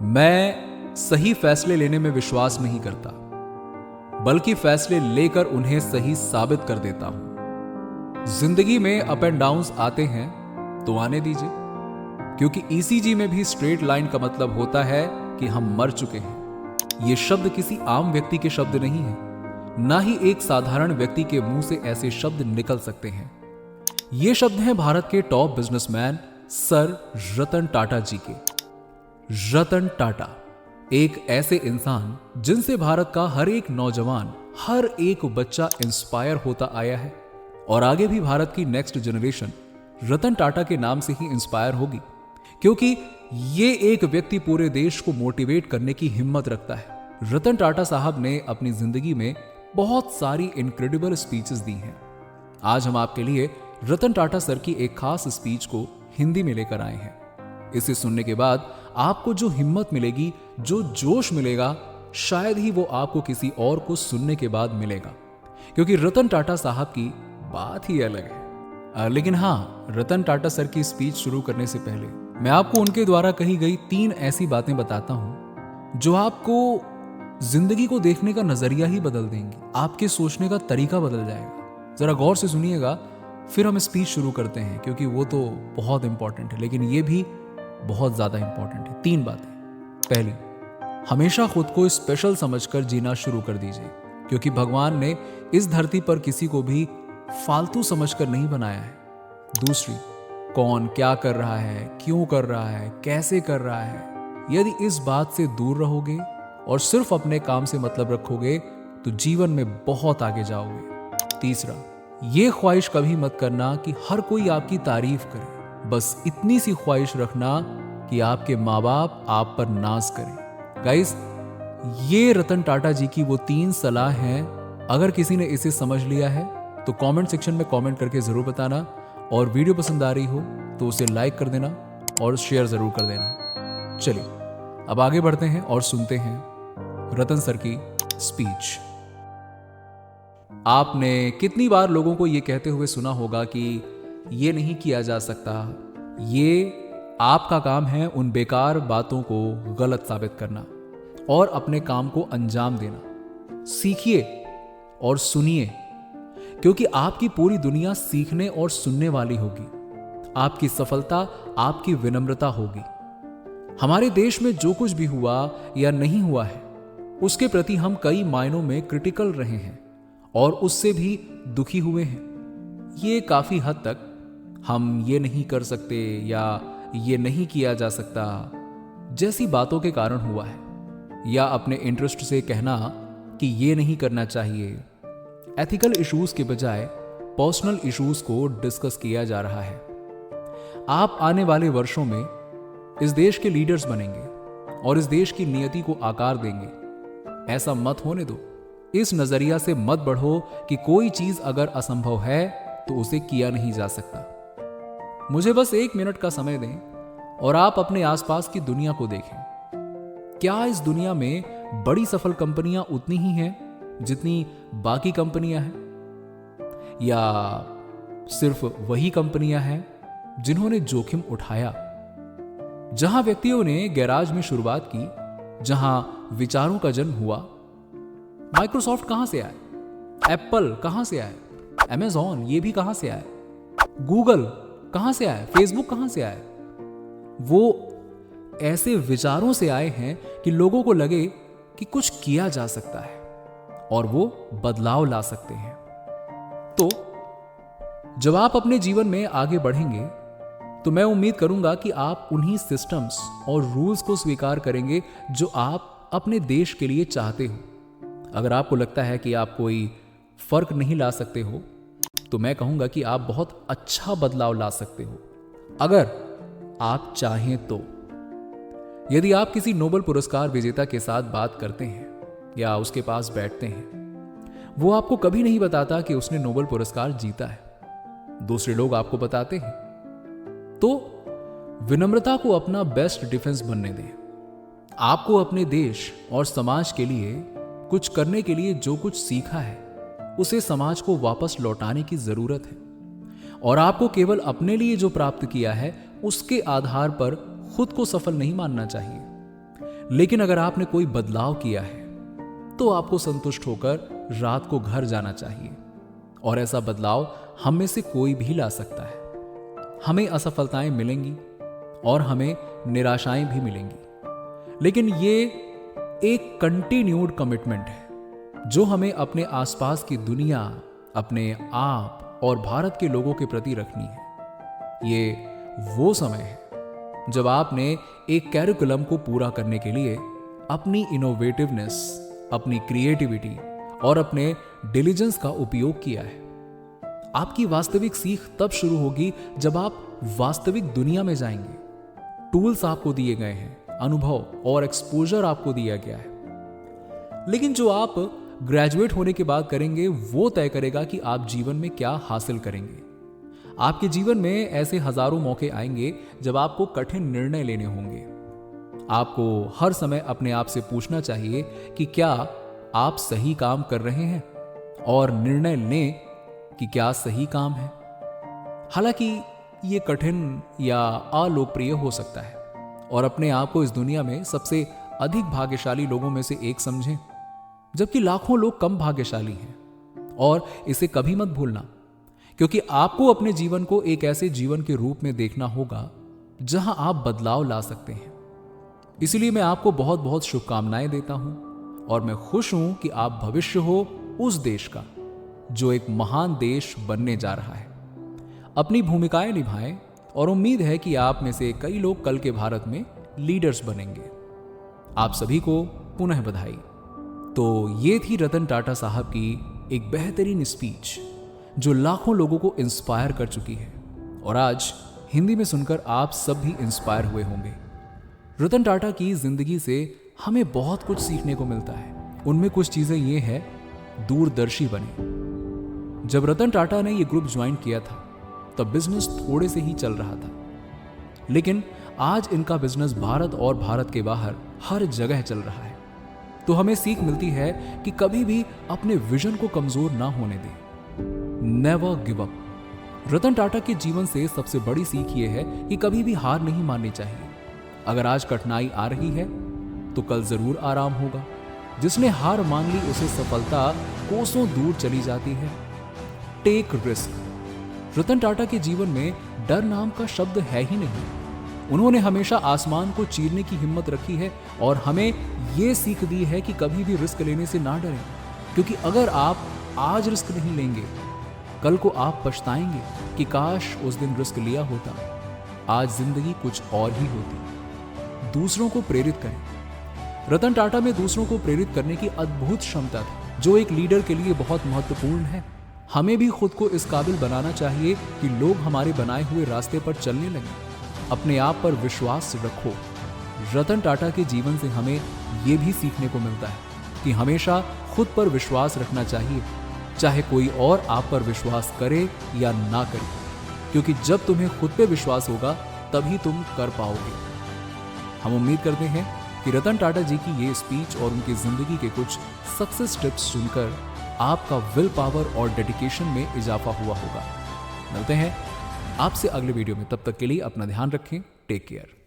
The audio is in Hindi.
मैं सही फैसले लेने में विश्वास नहीं करता, बल्कि फैसले लेकर उन्हें सही साबित कर देता हूं। जिंदगी में अप एंड डाउन्स आते हैं तो आने दीजिए, क्योंकि ईसीजी में भी स्ट्रेट लाइन का मतलब होता है कि हम मर चुके हैं। ये शब्द किसी आम व्यक्ति के शब्द नहीं है, ना ही एक साधारण व्यक्ति के मुंह से ऐसे शब्द निकल सकते हैं। ये शब्द हैं भारत के top businessman sir Ratan Tata जी के। रतन टाटा एक ऐसे इंसान जिनसे भारत का हर एक नौजवान, हर एक बच्चा इंस्पायर होता आया है और आगे भी भारत की नेक्स्ट जनरेशन रतन टाटा के नाम से ही इंस्पायर होगी, क्योंकि ये एक व्यक्ति पूरे देश को मोटिवेट करने की हिम्मत रखता है। रतन टाटा साहब ने अपनी जिंदगी में बहुत सारी इनक्रेडिबल स्पीचेस दी हैं। आज हम आपके लिए रतन टाटा सर की एक खास स्पीच को हिंदी में लेकर आए हैं। इसे सुनने के बाद आपको जो हिम्मत मिलेगी, जो जोश मिलेगा, शायद ही वो आपको किसी और को सुनने के बाद मिलेगा, क्योंकि रतन टाटा साहब की बात ही अलग है। लेकिन हाँ, रतन टाटा सर की स्पीच शुरू करने से पहले मैं आपको उनके द्वारा कही गई 3 ऐसी बातें बताता हूं जो आपको जिंदगी को देखने का नजरिया ही बदल देंगी, आपके सोचने का तरीका बदल जाएगा। जरा गौर से सुनिएगा, फिर हम स्पीच शुरू करते हैं, क्योंकि वो तो बहुत इंपॉर्टेंट है, लेकिन ये भी बहुत ज्यादा इंपॉर्टेंट है। 3 बातें। पहली, हमेशा खुद को स्पेशल समझकर जीना शुरू कर दीजिए, क्योंकि भगवान ने इस धरती पर किसी को भी फालतू समझकर नहीं बनाया है। दूसरी, कौन क्या कर रहा है, क्यों कर रहा है, कैसे कर रहा है, यदि इस बात से दूर रहोगे और सिर्फ अपने काम से मतलब रखोगे तो जीवन में बहुत आगे जाओगे। तीसरा, ये ख्वाहिश कभी मत करना कि हर कोई आपकी तारीफ करे, बस इतनी सी ख्वाहिश रखना कि आपके माँ बाप आप पर नाज करें। गाइस, ये रतन टाटा जी की वो 3 सलाह हैं। अगर किसी ने इसे समझ लिया है तो कमेंट सेक्शन में कमेंट करके जरूर बताना, और वीडियो पसंद आ रही हो तो उसे लाइक कर देना और शेयर जरूर कर देना। चलिए अब आगे बढ़ते हैं और सुनते हैं रतन सर की स्पीच। आपने कितनी बार लोगों को यह कहते हुए सुना होगा कि ये नहीं किया जा सकता, ये आपका काम है उन बेकार बातों को गलत साबित करना और अपने काम को अंजाम देना। सीखिए और सुनिए, क्योंकि आपकी पूरी दुनिया सीखने और सुनने वाली होगी। आपकी सफलता आपकी विनम्रता होगी। हमारे देश में जो कुछ भी हुआ या नहीं हुआ है, उसके प्रति हम कई मायनों में क्रिटिकल रहे हैं और उससे भी दुखी हुए हैं। ये काफी हद तक हम ये नहीं कर सकते या ये नहीं किया जा सकता जैसी बातों के कारण हुआ है, या अपने इंटरेस्ट से कहना कि ये नहीं करना चाहिए। एथिकल इश्यूज के बजाय पर्सनल इश्यूज को डिस्कस किया जा रहा है। आप आने वाले वर्षों में इस देश के लीडर्स बनेंगे और इस देश की नियति को आकार देंगे। ऐसा मत होने दो। इस नजरिया से मत बढ़ो कि कोई चीज अगर असंभव है तो उसे किया नहीं जा सकता। मुझे बस 1 मिनट का समय दें और आप अपने आसपास की दुनिया को देखें। क्या इस दुनिया में बड़ी सफल कंपनियां उतनी ही हैं जितनी बाकी कंपनियां हैं, या सिर्फ वही कंपनियां हैं जिन्होंने जोखिम उठाया, जहां व्यक्तियों ने गैराज में शुरुआत की, जहां विचारों का जन्म हुआ? माइक्रोसॉफ्ट कहां से आए? एप्पल कहां से आए? अमेज़न ये भी कहां से आए? गूगल कहां से आए? फेसबुक कहां से आए? वो ऐसे विचारों से आए हैं कि लोगों को लगे कि कुछ किया जा सकता है और वो बदलाव ला सकते हैं। तो जब आप अपने जीवन में आगे बढ़ेंगे तो मैं उम्मीद करूंगा कि आप उन्हीं सिस्टम्स और रूल्स को स्वीकार करेंगे जो आप अपने देश के लिए चाहते हो। अगर आपको लगता है कि आप कोई फर्क नहीं ला सकते हो, तो मैं कहूंगा कि आप बहुत अच्छा बदलाव ला सकते हो, अगर आप चाहें तो। यदि आप किसी नोबेल पुरस्कार विजेता के साथ बात करते हैं या उसके पास बैठते हैं, वो आपको कभी नहीं बताता कि उसने नोबेल पुरस्कार जीता है, दूसरे लोग आपको बताते हैं। तो विनम्रता को अपना बेस्ट डिफेंस बनने दें। आपको अपने देश और समाज के लिए कुछ करने के लिए जो कुछ सीखा है, उसे समाज को वापस लौटाने की जरूरत है, और आपको केवल अपने लिए जो प्राप्त किया है उसके आधार पर खुद को सफल नहीं मानना चाहिए। लेकिन अगर आपने कोई बदलाव किया है तो आपको संतुष्ट होकर रात को घर जाना चाहिए। और ऐसा बदलाव हम में से कोई भी ला सकता है। हमें असफलताएं मिलेंगी और हमें निराशाएं भी मिलेंगी, लेकिन ये एक कंटिन्यूड कमिटमेंट है जो हमें अपने आसपास की दुनिया, अपने आप और भारत के लोगों के प्रति रखनी है। ये वो समय है जब आपने एक कैरिकुलम को पूरा करने के लिए अपनी इनोवेटिवनेस, अपनी क्रिएटिविटी और अपने डिलीजेंस का उपयोग किया है। आपकी वास्तविक सीख तब शुरू होगी जब आप वास्तविक दुनिया में जाएंगे। टूल्स आपको दिए गए हैं, अनुभव और एक्सपोजर आपको दिया गया है, लेकिन जो आप ग्रेजुएट होने के बाद करेंगे वो तय करेगा कि आप जीवन में क्या हासिल करेंगे। आपके जीवन में ऐसे हजारों मौके आएंगे जब आपको कठिन निर्णय लेने होंगे। आपको हर समय अपने आप से पूछना चाहिए कि क्या आप सही काम कर रहे हैं और निर्णय लें कि क्या सही काम है। हालांकि ये कठिन या अलोकप्रिय हो सकता है और अपने आप को इस दुनिया में सबसे अधिक भाग्यशाली लोगों में से एक समझें, जबकि लाखों लोग कम भाग्यशाली हैं। और इसे कभी मत भूलना, क्योंकि आपको अपने जीवन को एक ऐसे जीवन के रूप में देखना होगा जहां आप बदलाव ला सकते हैं। इसलिए मैं आपको बहुत बहुत शुभकामनाएं देता हूं और मैं खुश हूं कि आप भविष्य हो उस देश का जो एक महान देश बनने जा रहा है। अपनी भूमिकाएं निभाएं और उम्मीद है कि आप में से कई लोग कल के भारत में लीडर्स बनेंगे। आप सभी को पुनः बधाई। तो ये थी रतन टाटा साहब की एक बेहतरीन स्पीच जो लाखों लोगों को इंस्पायर कर चुकी है और आज हिंदी में सुनकर आप सब भी इंस्पायर हुए होंगे। रतन टाटा की जिंदगी से हमें बहुत कुछ सीखने को मिलता है। उनमें कुछ चीजें ये है, दूरदर्शी बने। जब रतन टाटा ने ये ग्रुप ज्वाइन किया था तब बिजनेस थोड़े से ही चल रहा था, लेकिन आज इनका बिजनेस भारत और भारत के बाहर हर जगह चल रहा है। तो हमें सीख मिलती है कि कभी भी अपने विजन को कमजोर ना होने दें। Never give up. Ratan Tata के जीवन से सबसे बड़ी सीख ये है कि कभी भी हार नहीं माननी चाहिए। अगर आज कठिनाई आ रही है तो कल जरूर आराम होगा। जिसने हार मान ली उसे सफलता कोसों दूर चली जाती है। Take risk. रतन टाटा के जीवन में डर नाम का शब्द है ही नहीं। उन्होंने हमेशा आसमान को चीरने की हिम्मत रखी है और हमें यह सीख दी है कि कभी भी रिस्क लेने से ना डरें, क्योंकि अगर आप आज रिस्क नहीं लेंगे कल को आप पछताएंगे कि काश उस दिन रिस्क लिया होता, आज जिंदगी कुछ और ही होती। दूसरों को प्रेरित करें। रतन टाटा में दूसरों को प्रेरित करने की अद्भुत क्षमता थी जो एक लीडर के लिए बहुत महत्वपूर्ण है। हमें भी खुद को इस काबिल बनाना चाहिए कि लोग हमारे बनाए हुए रास्ते पर चलने लगें। अपने आप पर विश्वास रखो। रतन टाटा के जीवन से हमें यह भी सीखने को मिलता है कि हमेशा खुद पर विश्वास रखना चाहिए, चाहे कोई और आप पर विश्वास करे या ना करे, क्योंकि जब तुम्हें खुद पे विश्वास होगा तभी तुम कर पाओगे। हम उम्मीद करते हैं कि रतन टाटा जी की ये स्पीच और उनकी जिंदगी के कुछ सक्सेस टिप्स सुनकर आपका विल पावर और डेडिकेशन में इजाफा हुआ होगा। मिलते हैं आपसे अगले वीडियो में, तब तक के लिए अपना ध्यान रखें। Take care.